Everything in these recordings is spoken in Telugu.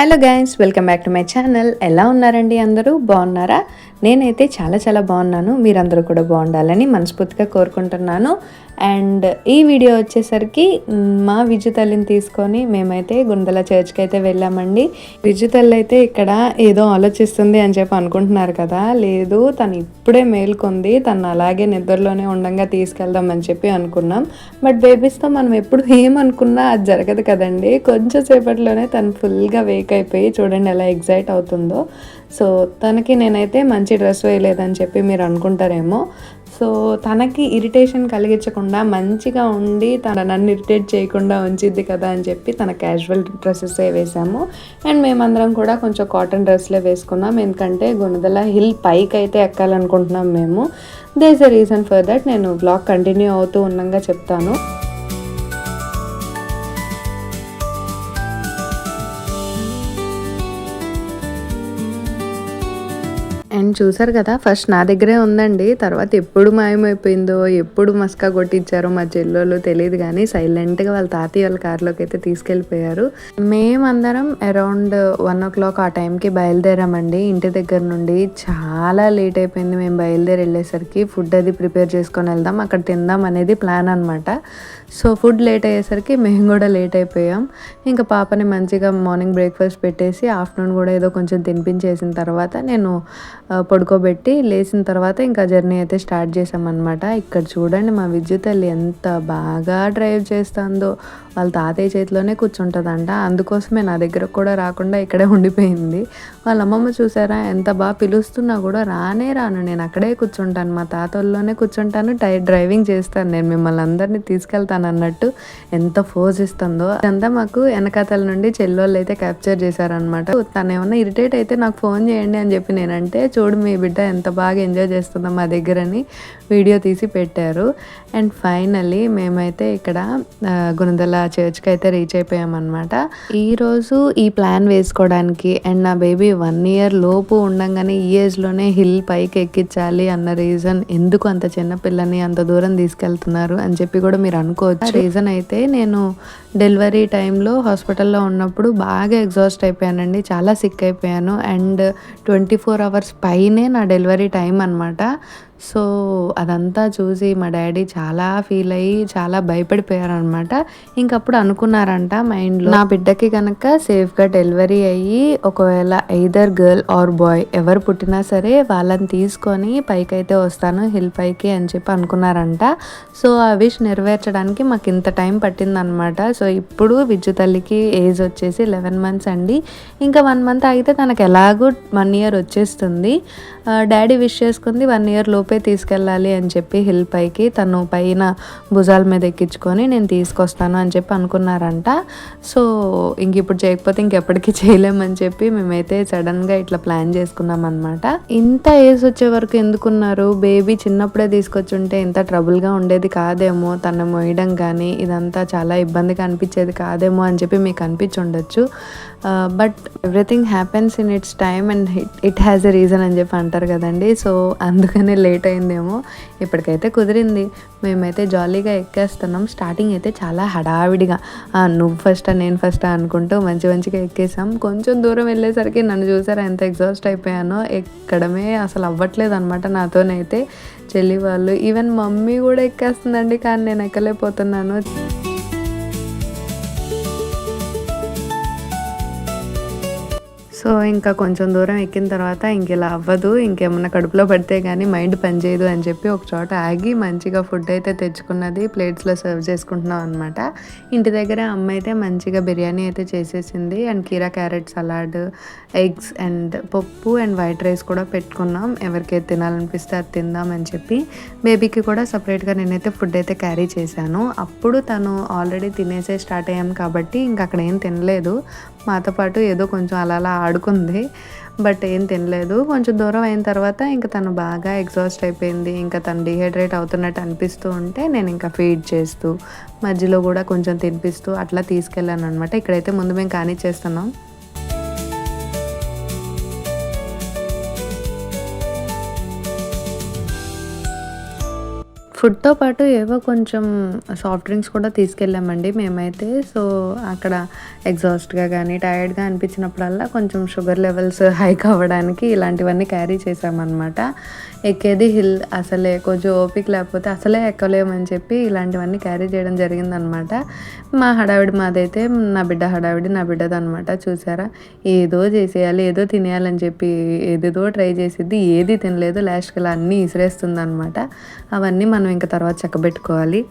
Hello guys, welcome back to my channel. ఎలా ఉన్నారండి? అందరూ బాగున్నారా? నేనైతే చాలా బాగున్నాను. మీరందరూ కూడా బాగుండాలని మనస్ఫూర్తిగా కోరుకుంటున్నాను. అండ్ ఈ వీడియో వచ్చేసరికి మా విజు తల్లిని తీసుకొని మేమైతే గుందల చర్చ్కి అయితే వెళ్ళామండి. విజు తల్లి అయితే ఇక్కడ ఏదో ఆలోచిస్తుంది అని చెప్పి అనుకుంటున్నారు కదా, లేదు, తను ఇప్పుడే మేల్కొంది, తను అలాగే నిద్రలోనే ఉండంగా తీసుకెళ్దామని చెప్పి అనుకున్నాం. బట్ బేబీస్తో మనం ఎప్పుడు ఏమనుకున్నా అది జరగదు కదండి. కొంచెం సేపట్లోనే తను ఫుల్గా వేక్ అయిపోయి చూడండి ఎలా ఎగ్జైట్ అవుతుందో. సో తనకి నేనైతే మంచి డ్రెస్ వేయలేదని చెప్పి మీరు అనుకుంటారేమో. సో తనకి ఇరిటేషన్ కలిగించకుండా మంచిగా ఉండి నన్ను ఇరిటేట్ చేయకుండా ఉంచిద్ది కదా అని చెప్పి తన క్యాజువల్ డ్రెస్సెసే వేసాము. అండ్ మేమందరం కూడా కొంచెం కాటన్ డ్రెస్లే వేసుకున్నాం, ఎందుకంటే గుణదల హిల్ పైకి అయితే ఎక్కాలనుకుంటున్నాం మేము. There is a reason for that. నేను బ్లాగ్ కంటిన్యూ అవుతూ ఉండగా చెప్తాను. అండ్ చూసారు కదా, ఫస్ట్ నా దగ్గరే ఉందండి, తర్వాత ఎప్పుడు మాయమైపోయిందో, ఎప్పుడు మస్కా కొట్టించారో మా చెల్లెళ్ళు తెలియదు, కానీ సైలెంట్గా వాళ్ళ తాతయ్య వాళ్ళ కార్లోకి అయితే తీసుకెళ్ళిపోయారు. మేమందరం అరౌండ్ 1 o'clock ఆ టైంకి బయలుదేరామండి ఇంటి దగ్గర నుండి. చాలా లేట్ అయిపోయింది. మేము బయలుదేరి వెళ్ళేసరికి ఫుడ్ అది ప్రిపేర్ చేసుకొని వెళ్దాం, అక్కడ తిందాం అనేది ప్లాన్ అనమాట. సో ఫుడ్ లేట్ అయ్యేసరికి మేము కూడా లేట్ అయిపోయాం. ఇంకా పాపని మంచిగా మార్నింగ్ బ్రేక్ఫాస్ట్ పెట్టేసి ఆఫ్టర్నూన్ కూడా ఏదో కొంచెం తినిపించేసిన తర్వాత నేను పడుకోబెట్టి లేచిన తర్వాత ఇంకా జర్నీ అయితే స్టార్ట్ చేసామన్నమాట. ఇక్కడ చూడండి మా విద్యు తల్లి ఎంత బాగా డ్రైవ్ చేస్తుందో. వాళ్ళ తాతయ్య చేతిలోనే కూర్చుంటుందంట, అందుకోసమే నా దగ్గర కూడా రాకుండా ఇక్కడే ఉండిపోయింది. వాళ్ళ అమ్మమ్మ చూసారా, ఎంత బాగా పిలుస్తున్నా కూడా రాను, నేను అక్కడే కూర్చుంటాను, మా తాతల్లోనే కూర్చుంటాను, డ్రైవింగ్ చేస్తాను, నేను మిమ్మల్ని అందరినీ తీసుకెళ్తాను అన్నట్టు ఎంత ఫోర్స్ ఇస్తుందో. అదంతా మాకు వెనకాతల నుండి చెల్లోళ్ళు అయితే క్యాప్చర్ చేశారనమాట. తను ఏమన్నా ఇరిటేట్ అయితే నాకు ఫోన్ చేయండి అని చెప్పి నేనంటే, చూడు మీ బిడ్డ ఎంత బాగా ఎంజాయ్ చేస్తుందో మా దగ్గరని వీడియో తీసి పెట్టారు. అండ్ ఫైనల్లీ మేమైతే ఇక్కడ గుణదల చర్చ్కి అయితే రీచ్ అయిపోయామన్నమాట. ఈరోజు ఈ ప్లాన్ వేసుకోవడానికి అండ్ నా బేబీ 1 year లోపు ఉండంగానే ఈ ఏజ్లోనే హిల్ పైకి ఎక్కించాలి అన్న రీజన్, ఎందుకు అంత చిన్న పిల్లని అంత దూరం తీసుకెళ్తున్నారు అని చెప్పి కూడా మీరు అనుకోవచ్చు. రీజన్ అయితే నేను డెలివరీ టైంలో హాస్పిటల్లో ఉన్నప్పుడు బాగా ఎగ్జాస్ట్ అయిపోయానండి, చాలా సిక్ అయిపోయాను. అండ్ 24 hours పైనే నా డెలివరీ టైం అనమాట. సో అదంతా చూసి మా డాడీ చాలా ఫీల్ అయ్యి చాలా భయపడిపోయారనమాట. ఇంకప్పుడు అనుకున్నారంట మైండ్లో, నా బిడ్డకి కనుక సేఫ్గా డెలివరీ అయ్యి ఒకవేళ ఎయిదర్ గర్ల్ ఆర్ బాయ్ ఎవరు పుట్టినా సరే వాళ్ళని తీసుకొని పైకైతే వస్తాను హిల్ పైకి అని చెప్పి అనుకున్నారంట. సో ఆ విష్ నెరవేర్చడానికి మాకు ఇంత టైం పట్టిందనమాట. సో ఇప్పుడు విద్యు తల్లికి ఏజ్ వచ్చేసి 11 months అండి. ఇంకా 1 month అయితే తనకు ఎలాగో 1 year వచ్చేస్తుంది. డాడీ విష్ చేసుకుంది 1 year లోపే తీసుకెళ్ళాలి అని చెప్పి హిల్ పైకి, తను పైన భుజాల మీద ఎక్కించుకొని నేను తీసుకొస్తాను అని చెప్పి అనుకున్నారంట. సో ఇంక ఇప్పుడు చేయకపోతే ఇంకెప్పటికీ చేయలేమని చెప్పి మేమైతే సడన్గా ఇట్లా ప్లాన్ చేసుకున్నాం అనమాట. ఇంత ఏజ్ వచ్చే వరకు ఎందుకున్నారు, బేబీ చిన్నప్పుడే తీసుకొచ్చి ఉంటే ఇంత ట్రబుల్గా ఉండేది కాదేమో, తను మోయడం కానీ ఇదంతా చాలా ఇబ్బందిగా అనిపించేది కాదేమో అని చెప్పి మీకు అనిపించి ఉండొచ్చు. But everything happens in it's time and it has a reason అని చెప్పి అంటారు కదండి. సో అందుకనే లేట్ అయిందేమో. ఇప్పటికైతే కుదిరింది, మేమైతే జాలీగా ఎక్కేస్తున్నాం. స్టార్టింగ్ అయితే చాలా హడావిడిగా నువ్వు ఫస్టా నేను ఫస్టా అనుకుంటూ మంచిగా ఎక్కేసాం. కొంచెం దూరం వెళ్ళేసరికి నన్ను చూసారా ఎంత ఎగ్జాస్ట్ అయిపోయానో, ఎక్కడమే అసలు అవ్వట్లేదు అనమాట నాతోనైతే. చెల్లి వాళ్ళు ఈవెన్ మమ్మీ కూడా ఎక్కేస్తుందండి, కానీ నేను ఎక్కలేకపోతున్నాను. సో ఇంకా కొంచెం దూరం ఎక్కిన తర్వాత ఇంకెలా అవ్వదు, ఇంకేమన్నా కడుపులో పడితే కానీ మైండ్ పనిచేయదు అని చెప్పి ఒక చోట ఆగి మంచిగా ఫుడ్ అయితే తెచ్చుకున్నది, ప్లేట్స్లో సర్వ్ చేసుకుంటున్నాం అనమాట. ఇంటి దగ్గర అమ్మ అయితే మంచిగా బిర్యానీ అయితే చేసేసింది. అండ్ కీరా క్యారెట్ సలాడ్, ఎగ్స్ అండ్ పప్పు అండ్ వైట్ రైస్ కూడా పెట్టుకున్నాం. ఎవరికైతే తినాలనిపిస్తే అది తిందామని చెప్పి. బేబీకి కూడా సపరేట్గా నేనైతే ఫుడ్ అయితే క్యారీ చేశాను. అప్పుడు తను ఆల్రెడీ తినేసే స్టార్ట్ అయ్యాం కాబట్టి ఇంకా అక్కడ ఏం తినలేదు, మాతో పాటు ఏదో కొంచెం అలా ఆడుకుంది, బట్ ఏం తినలేదు. కొంచెం దూరం అయిన తర్వాత ఇంకా తను బాగా ఎగ్జాస్ట్ అయిపోయింది, ఇంకా తను డిహైడ్రేట్ అవుతున్నట్టు అనిపిస్తూ ఉంటే నేను ఇంకా ఫీడ్ చేస్తూ మధ్యలో కూడా కొంచెం తినిపిస్తూ అట్లా తీసుకెళ్ళాను అనమాట. ఇక్కడైతే ముందు మేము కానిచ్చేస్తున్నాం. ఫుడ్‌తో పాటు ఏవో కొంచెం సాఫ్ట్ డ్రింక్స్ కూడా తీసుకెళ్ళామండి మేమైతే. సో, అక్కడ ఎగ్జాస్ట్‌గా గానీ, టైర్డ్‌గా అనిపించినప్పుడల్లా కొంచెం షుగర్ లెవెల్స్ హైక్ అవ్వడానికి ఇలాంటివన్నీ క్యారీ చేశామనమాట. ఎక్కేది హిల్ అసలే కొంచెం ఓపిక లేకపోతే అసలే ఎక్కలేమని చెప్పి ఇలాంటివన్నీ క్యారీ చేయడం జరిగిందనమాట. మా హడావిడి మాదైతే నా బిడ్డ హడావిడి నా బిడ్డదనమాట. చూసారా? ఏదో చేసేయాలి, ఏదో తినేయాలని చెప్పి ఏదేదో ట్రై చేసిద్ది. ఏది తినలేదు. లాస్ట్‌కి ఇలా అన్నీ ఇసిరేస్తుందనమాట. అవన్నీ మనం ఇంక తర్వాత చక్కబెట్టుకోవాలి.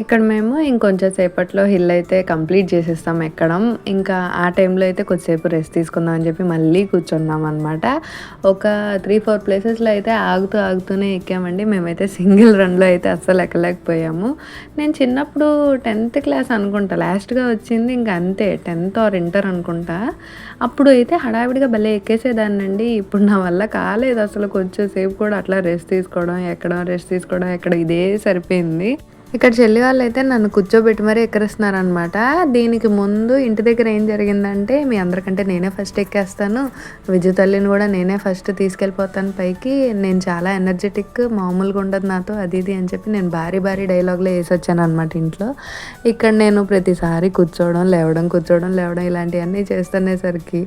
ఇక్కడ మేము ఇంకొంచెం సేపట్లో హిల్ అయితే కంప్లీట్ చేసేస్తాం ఎక్కడం. ఇంకా ఆ టైంలో అయితే కొద్దిసేపు రెస్ట్ తీసుకుందాం అని చెప్పి మళ్ళీ కూర్చున్నామనమాట. ఒక 3, 4 ప్లేసెస్‌లో అయితే ఆగుతూనే ఎక్కామండి. మేమైతే సింగిల్ రన్‌లో అయితే అస్సలు ఎక్కలేకపోయాము. నేను చిన్నప్పుడు 10థ్ క్లాస్ అనుకుంటా లాస్ట్‌గా వచ్చింది. ఇంక అంతే 10థ్ ఆర్ ఇంటర్ అనుకుంటా. అప్పుడు అయితే హడావిడిగా భలే ఎక్కేసేదాన్నండి. ఇప్పుడు నా వల్ల కాలేదు అసలు. కొంచెం సేపు కూడా అట్లా రెస్ట్ తీసుకోవడం, ఎక్కడం, రెస్ట్ తీసుకోవడం, ఎక్కడం ఇదే సరిపోయింది. ఇక్కడ చెల్లి వాళ్ళైతే నన్ను కూర్చోబెట్టి మరీ ఎక్కిరిస్తున్నారనమాట. దీనికి ముందు ఇంటి దగ్గర ఏం జరిగిందంటే, మీ అందరికంటే నేనే ఫస్ట్ ఎక్కేస్తాను, విజు తల్లిని కూడా నేనే ఫస్ట్ తీసుకెళ్ళిపోతాను పైకి, నేను చాలా ఎనర్జెటిక్, మామూలుగా ఉండదు నాతో అది ఇది అని చెప్పి నేను భారీ డైలాగ్లో వేసొచ్చాను అనమాట ఇంట్లో. ఇక్కడ నేను ప్రతిసారి కూర్చోవడం లేవడం ఇలాంటివన్నీ చేస్తునేసరికి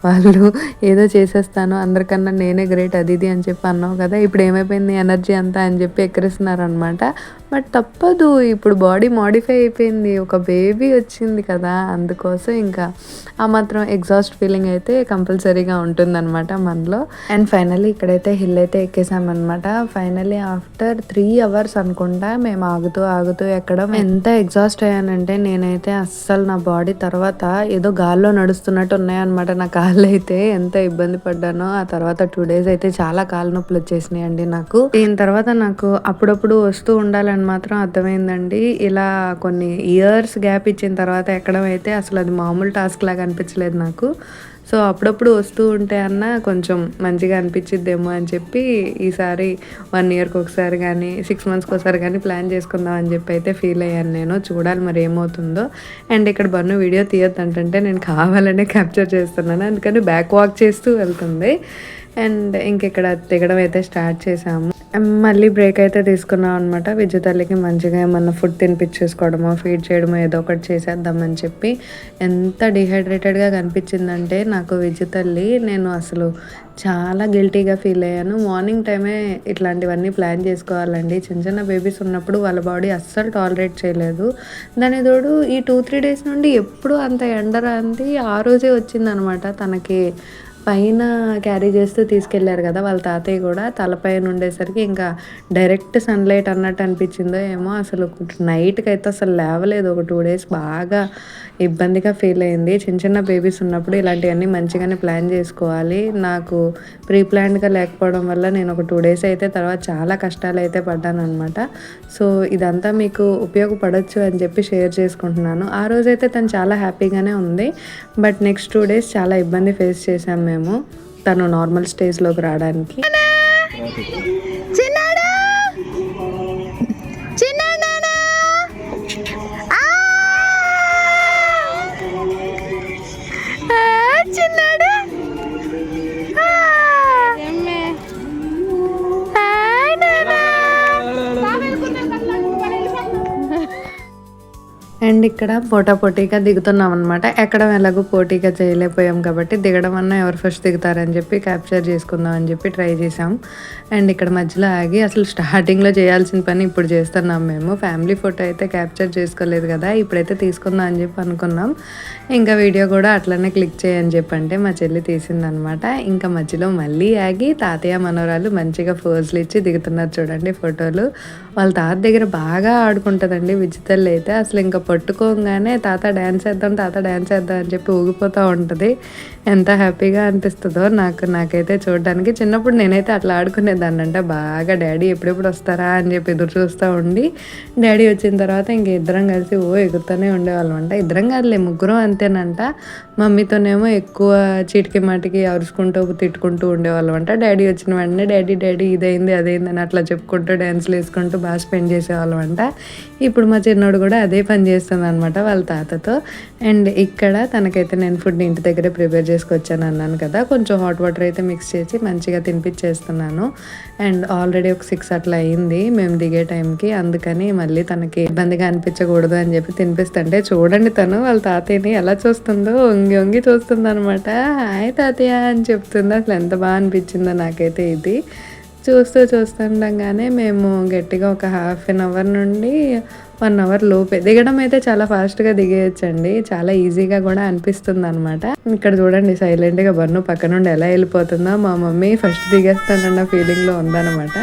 వాళ్ళు ఏదో చేసేస్తాను, అందరికన్నా నేనే గ్రేట్ అది ఇది అని చెప్పి అన్నావు కదా, ఇప్పుడు ఏమైపోయింది ఎనర్జీ అంతా అని చెప్పి ఎక్కిరిస్తున్నారనమాట. బట్ తప్పదు, ఇప్పుడు బాడీ మోడిఫై అయిపోయింది, ఒక బేబీ వచ్చింది కదా, అందుకోసం ఇంకా ఆ మాత్రం ఎగ్జాస్ట్ ఫీలింగ్ అయితే కంపల్సరీగా ఉంటుందన్నమాట మనలో. అండ్ ఫైనల్లీ ఇక్కడైతే హిల్ అయితే ఎక్కేసామన్నమాట. ఫైనల్లీ ఆఫ్టర్ 3 అవర్స్ అనుకుంటా మేము ఆగుతూ ఎక్కడం. ఎంత ఎగ్జాస్ట్ అయ్యానంటే నేనైతే అస్సలు నా బాడీ తర్వాత ఏదో గాల్లో నడుస్తున్నట్టు ఉన్నాయన్నమాట నా కాళ్ళు అయితే. ఎంత ఇబ్బంది పడ్డానో. ఆ తర్వాత 2 days అయితే చాలా కాళ్ళ నొప్పులు వచ్చేసినాయండి నాకు. దీని తర్వాత నాకు అప్పుడప్పుడు వస్తూ ఉండాలని మాత్రం అర్థమైందండి. ఇలా కొన్ని ఇయర్స్ గ్యాప్ ఇచ్చిన తర్వాత ఎక్కడం అయితే అసలు అది మామూలు టాస్క్ లాగా అనిపించలేదు నాకు. సో అప్పుడప్పుడు వస్తూ ఉంటే అన్న కొంచెం మంచిగా అనిపించిద్దేమో అని చెప్పి ఈసారి 1 yearకి ఒకసారి కానీ 6 monthsకి ఒకసారి కానీ ప్లాన్ చేసుకుందాం అని చెప్పి అయితే ఫీల్ అయ్యాను నేను. చూడాలి మరి ఏమవుతుందో. అండ్ ఇక్కడ బన్ను వీడియో తీయొద్దంటే నేను కావాలనే క్యాప్చర్ చేస్తున్నాను, అందుకని బ్యాక్ వాక్ చేస్తూ వెళ్తుంది. అండ్ ఇంకెక్కడ దిగడం అయితే స్టార్ట్ చేసాము. మళ్ళీ బ్రేక్ అయితే తీసుకున్నాం అనమాట. విజు తల్లికి మంచిగా ఏమన్నా ఫుడ్ తినిపించేసుకోవడమో, ఫీడ్ చేయడమో ఏదో ఒకటి చేసేద్దామని చెప్పి. ఎంత డిహైడ్రేటెడ్గా కనిపించిందంటే నాకు విజు తల్లి, నేను అసలు చాలా గిల్టీగా ఫీల్ అయ్యాను. మార్నింగ్ టైమే ఇట్లాంటివన్నీ ప్లాన్ చేసుకోవాలండి. చిన్న బేబీస్ ఉన్నప్పుడు వాళ్ళ బాడీ అస్సలు టాలరేట్ చేయలేదు. దాని తోడు ఈ 2-3 days నుండి ఎప్పుడు అంత ఎండ రాంది. ఆ రోజే వచ్చిందనమాట తనకి. పైన క్యారీ చేస్తూ తీసుకెళ్లారు కదా వాళ్ళ తాతయ్య కూడా, తలపైన ఉండేసరికి ఇంకా డైరెక్ట్ సన్లైట్ అన్నట్టు అనిపించిందో ఏమో. అసలు నైట్కి అయితే అసలు లేవలేదు. ఒక 2 days బాగా ఇబ్బందిగా ఫీల్ అయింది. చిన్న బేబీస్ ఉన్నప్పుడు ఇలాంటివన్నీ మంచిగానే ప్లాన్ చేసుకోవాలి. నాకు ప్రీ ప్లాన్డ్గా లేకపోవడం వల్ల నేను ఒక 2 days అయితే తర్వాత చాలా కష్టాలు అయితే పడ్డాను అనమాట. సో ఇదంతా మీకు ఉపయోగపడవచ్చు అని చెప్పి షేర్ చేసుకుంటున్నాను. ఆ రోజైతే తను చాలా హ్యాపీగానే ఉంది. బట్ నెక్స్ట్ 2 days చాలా ఇబ్బంది ఫేస్ చేసాం మేము తను నార్మల్ స్టేజ్లోకి రావడానికి. అండ్ ఇక్కడ పోటాపోటీగా దిగుతున్నాం అనమాట. ఎక్కడం ఎలాగో పోటీగా చేయలేకపోయాం కాబట్టి దిగడం అన్నా ఎవరు ఫస్ట్ దిగుతారని చెప్పి క్యాప్చర్ చేసుకుందాం అని చెప్పి ట్రై చేసాం. అండ్ ఇక్కడ మధ్యలో ఆగి అసలు స్టార్టింగ్లో చేయాల్సిన పని ఇప్పుడు చేస్తున్నాం మేము. ఫ్యామిలీ ఫోటో అయితే క్యాప్చర్ చేసుకోలేదు కదా, ఇప్పుడైతే తీసుకుందాం అని చెప్పి అనుకున్నాం. ఇంకా వీడియో కూడా అట్లనే క్లిక్ చేయని చెప్పంటే మా చెల్లి తీసిందనమాట. ఇంకా మధ్యలో మళ్ళీ ఆగి తాతయ్య మనవరాలు మంచిగా ఫోజులు ఇచ్చి దిగుతున్నారు చూడండి ఫోటోలు. వాళ్ళ తాత దగ్గర బాగా ఆడుకుంటుందండి విజితల్లి అయితే. అసలు ఇంకా పట్టుకోగానే తాత డ్యాన్స్ చేద్దాం అని చెప్పి ఊగిపోతూ ఉంటుంది. ఎంత హ్యాపీగా అనిపిస్తుందో నాకైతే చూడడానికి. చిన్నప్పుడు నేనైతే అట్లా ఆడుకునేదాన్ని అంట బాగా. డాడీ ఎప్పుడెప్పుడు వస్తారా అని చెప్పి ఎదురు చూస్తూ ఉండి, డాడీ వచ్చిన తర్వాత ఇంక ఇద్దరం కలిసి ఎగురుతూనే ఉండేవాళ్ళం అంట. ఇద్దరం కాదులే, ముగ్గురం అంతేనంట. మమ్మీతోనేమో ఎక్కువ చీటికి మాటికి అరుచుకుంటూ తిట్టుకుంటూ ఉండేవాళ్ళం అంట. డాడీ వచ్చిన వెంటనే డాడీ ఇదైంది అదైంది అని అట్లా చెప్పుకుంటూ డ్యాన్స్లు వేసుకుంటూ బాగా స్పెండ్ చేసేవాళ్ళం అంట. ఇప్పుడు మా చిన్నోడు కూడా అదే పని చేస్తుంది అనమాట వాళ్ళ తాతతో. అండ్ ఇక్కడ తనకైతే నేను ఫుడ్ ఇంటి దగ్గరే ప్రిపేర్ చేసుకొచ్చాను అన్నాను కదా, కొంచెం హాట్ వాటర్ అయితే మిక్స్ చేసి మంచిగా తినిపించేస్తున్నాను. అండ్ ఆల్రెడీ ఒక 6 అట్లా అయింది మేము దిగే టైంకి, అందుకని మళ్ళీ తనకి ఇబ్బందిగా అనిపించకూడదు అని చెప్పి తినిపిస్తుంటే చూడండి తను వాళ్ళ తాతయ్యని ఎలా చూస్తుందో, వంగి వంగి చూస్తుంది అనమాట. హాయ్ తాతయ్య అని చెప్తుంది. అసలు ఎంత బాగా అనిపించిందో నాకైతే ఇది. చూస్తుండగానే మేము గట్టిగా ఒక హాఫ్ అన్ అవర్ నుండి 1 అవర్ లోపే దిగడం అయితే చాలా ఫాస్ట్గా దిగేయచ్చండి, చాలా ఈజీగా కూడా అనిపిస్తుంది అనమాట. ఇక్కడ చూడండి సైలెంట్గా బన్ను పక్క నుండి ఎలా వెళ్ళిపోతుందో, మా మమ్మీ ఫస్ట్ దిగేస్తానన్న ఫీలింగ్లో ఉందన్నమాట.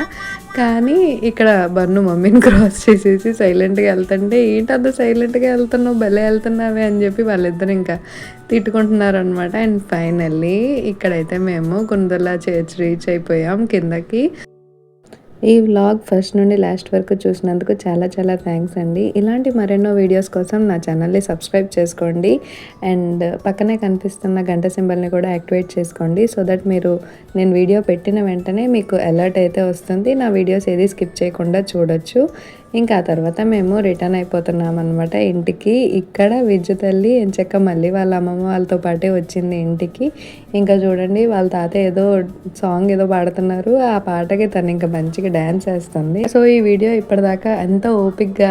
కానీ ఇక్కడ బన్ను మమ్మీని క్రాస్ చేసేసి సైలెంట్గా వెళ్తుంటే, ఏంటంత సైలెంట్గా వెళ్తున్నావు, భలే వెళ్తున్నావే అని చెప్పి వాళ్ళిద్దరు ఇంకా తిట్టుకుంటున్నారు అనమాట. అండ్ ఫైనల్లీ ఇక్కడైతే మేము కుందర్లా చర్చ్ రీచ్ అయిపోయాం కిందకి. ఈ వ్లాగ్ ఫస్ట్ నుండి లాస్ట్ వరకు చూసినందుకు చాలా చాలా థ్యాంక్స్ అండి. ఇలాంటి మరెన్నో వీడియోస్ కోసం నా ఛానల్ని సబ్స్క్రైబ్ చేసుకోండి. అండ్ పక్కనే కనిపిస్తున్న గంట సింబల్ని కూడా యాక్టివేట్ చేసుకోండి, సో దట్ మీరు నేను వీడియో పెట్టిన వెంటనే మీకు అలర్ట్ అయితే వస్తుంది. నా వీడియోస్ ఏది స్కిప్ చేయకుండా చూడొచ్చు. ఇంకా ఆ తర్వాత మేము రిటర్న్ అయిపోతున్నాం అనమాట ఇంటికి. ఇక్కడ విజ్జు తల్లి ఎంచక్క మళ్ళీ వాళ్ళ అమ్మమ్మ వాళ్ళతో పాటే వచ్చింది ఇంటికి. ఇంకా చూడండి వాళ్ళ తాత ఏదో సాంగ్ ఏదో పాడుతున్నారు, ఆ పాటకి తను ఇంకా మంచిగా డ్యాన్స్ వేస్తుంది. సో ఈ వీడియో ఇప్పటిదాకా ఎంత ఓపిక్గా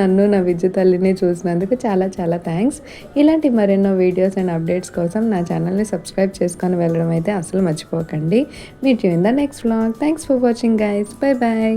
నన్ను నా విజ్జు తల్లిని చూసినందుకు చాలా చాలా థ్యాంక్స్. ఇలాంటి మరెన్నో వీడియోస్ అండ్ అప్డేట్స్ కోసం నా ఛానల్ని సబ్స్క్రైబ్ చేసుకొని వెళ్ళడం అయితే అసలు మర్చిపోకండి. Meet you in the next vlog. Thanks for watching guys. Bye bye.